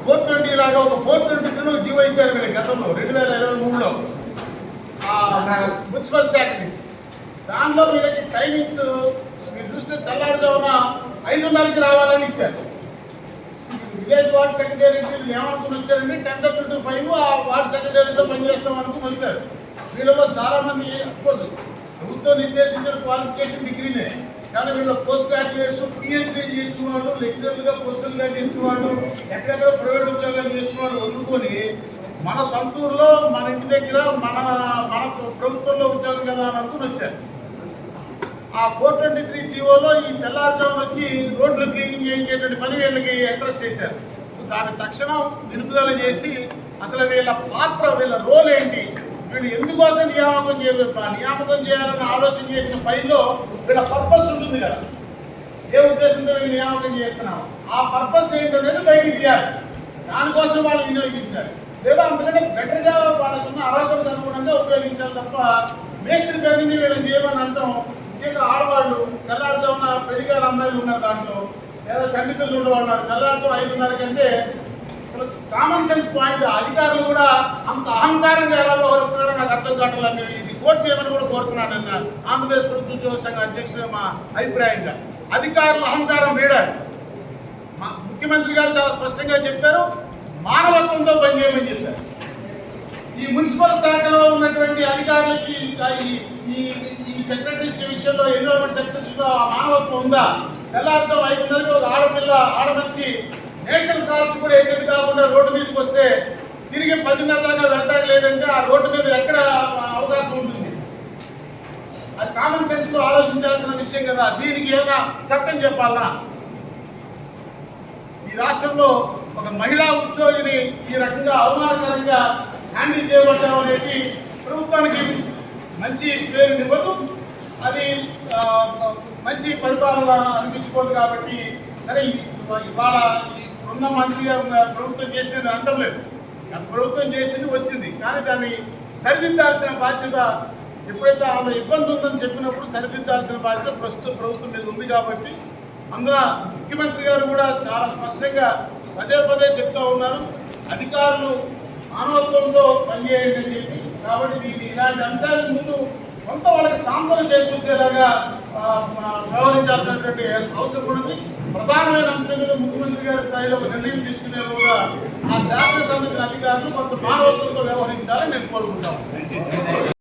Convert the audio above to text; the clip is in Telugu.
420 లాగా ఒక 423 జీవో ఇచ్చారు వీళ్ళు గతంలో 2023లో మున్సిపల్ శాఖ నుంచి. దానిలో వీళ్ళకి టైమింగ్స్ మీరు చూస్తే తెల్లారుజామున 5:30కి రావాలని ఇచ్చారు. విలేజ్ వార్డ్ సెక్రటేరియట్ ఏమనుకుని వచ్చారండి 10:30 to 5 ఆ వార్డ్ సెక్రటేరియట్లో పనిచేస్తాం అనుకుని వచ్చారు. వీళ్ళలో చాలామంది అఫ్కోర్స్ ప్రభుత్వం నిర్దేశించిన క్వాలిఫికేషన్ డిగ్రీనే, కానీ వీళ్ళు పోస్ట్ గ్రాడ్యుయేట్స్ పిహెచ్డీ చేసిన వాళ్ళు, లెక్చరర్లుగా ప్రొఫెసర్లుగా చేసిన వాళ్ళు, ఎక్కడెక్కడ ప్రైవేట్ ఉద్యోగాలు చేసిన వాళ్ళు వదులుకొని మన సొంతూరులో మన ఇంటి దగ్గర మన ప్రభుత్వంలో ఉద్యోగం కదా అని అనుకుని వచ్చారు. ఆ 423 జీవోలో ఈ తెల్లారుజామున వచ్చి రోడ్లు క్లీనింగ్ చేయించేటువంటి పని వీళ్ళకి ఎంట్రెస్ట్ చేశారు. సో దాన్ని తక్షణం నిలుపుదల చేసి అసలు వీళ్ళ పాత్ర, వీళ్ళ రోల్ ఏంటి, వీళ్ళు ఎందుకోసం నియామకం చేయాలని ఆలోచన చేసిన ఫైల్లో వీళ్ళ పర్పస్ ఉంటుంది కదా, ఏ ఉద్దేశంతో వీళ్ళు నియామకం చేస్తున్నాము, ఆ పర్పస్ ఏంటనేది బయటికి తీయాలి. దానికోసం వాళ్ళు వినియోగించాలి, లేదా అందుకంటే బెటర్గా వాళ్ళకున్న అర్హతలకు అనుగుణంగా ఉపయోగించాలి తప్ప మేస్త్రి పనిని వీళ్ళని చేయమని అంటాం. ముఖ్యంగా ఆడవాళ్ళు తెల్లారుజామున పెళ్లిగారు అమ్మాయిలు ఉన్నారు, దాంట్లో లేదా చంటి పిల్లలు ఉన్నవాళ్ళు ఉన్నారు. తెల్లారుజాము 5:30 కంటే అసలు కామన్ సెన్స్ పాయింట్. అధికారులు కూడా అంత అహంకారంగా ఎలా వ్యవహరిస్తున్నారో నాకు అర్థం కావట్లేదు. మీరు ఇది కోర్టు చేయమని కూడా కోరుతున్నాను నిన్న ఆంధ్రప్రదేశ్ ప్రభుత్వ ఉద్యోగ సంఘ అధ్యక్షుడు మా అభిప్రాయంగా. అధికారుల అహంకారం వీడాలి. మా ముఖ్యమంత్రి గారు చాలా స్పష్టంగా చెప్పారు, మానవత్వంతో పనిచేయమని చెప్పారు. ఈ మున్సిపల్ శాఖలో ఉన్నటువంటి అధికారులకి ఈ సెక్రటరీస్ విషయంలో, ఎన్విరాన్మెంట్ సెక్రటరీస్లో ఆ మానవత్వం ఉందా? తెల్లారితో 5:30కి ఒక ఆడమనిషి నేచర్ కాల్స్ కూడా ఎటువంటి కాకుండా రోడ్డు మీదకి వస్తే తిరిగి 10:30 దాకా వెళ్ళడానికి లేదంటే ఆ రోడ్డు మీద ఎక్కడ అవకాశం ఉంటుంది? అది కామన్ సెన్స్ లో ఆలోచించాల్సిన విషయం కదా. దీనికి ఏమైనా చట్టం చెప్పాలా? ఈ రాష్ట్రంలో ఒక మహిళా ఉద్యోగిని ఈ రకంగా అవమానకరంగా హ్యాండిల్ చేయబడటం అనేది ప్రభుత్వానికి మంచి పేరునివ్వదు, అది మంచి పరిపాలన అనిపించుకోదు. కాబట్టి సరే, ఇవాళ ఉన్న మంత్రిగా ప్రభుత్వం చేసేది అంటం లేదు, అది ప్రభుత్వం చేసింది వచ్చింది, కానీ దాన్ని సరిదిద్దాల్సిన బాధ్యత, ఎప్పుడైతే ఆమె ఇబ్బంది ఉందని చెప్పినప్పుడు సరిదిద్దాల్సిన బాధ్యత ప్రస్తుత ప్రభుత్వం మీద ఉంది. కాబట్టి అందులో ముఖ్యమంత్రి గారు కూడా చాలా స్పష్టంగా పదే చెప్తూ ఉన్నారు, అధికారులు మానవత్వంతో పనిచేయండి అని చెప్పి. కాబట్టి దీన్ని ఇలాంటి అంశాల ముందు కొంత వాళ్ళకి సాంత్వన చేకూర్చేలాగా వ్యవహరించాల్సినటువంటి అవసరం ఉన్నది. ప్రధానమైన అంశం మీద ముఖ్యమంత్రి గారి స్థాయిలో ఒక నిర్ణయం తీసుకునేలోగా ఆ శాఖకు సంబంధించిన అధికారులు కొంత మానవత్వంతో వ్యవహరించాలని నేను కోరుకుంటాను.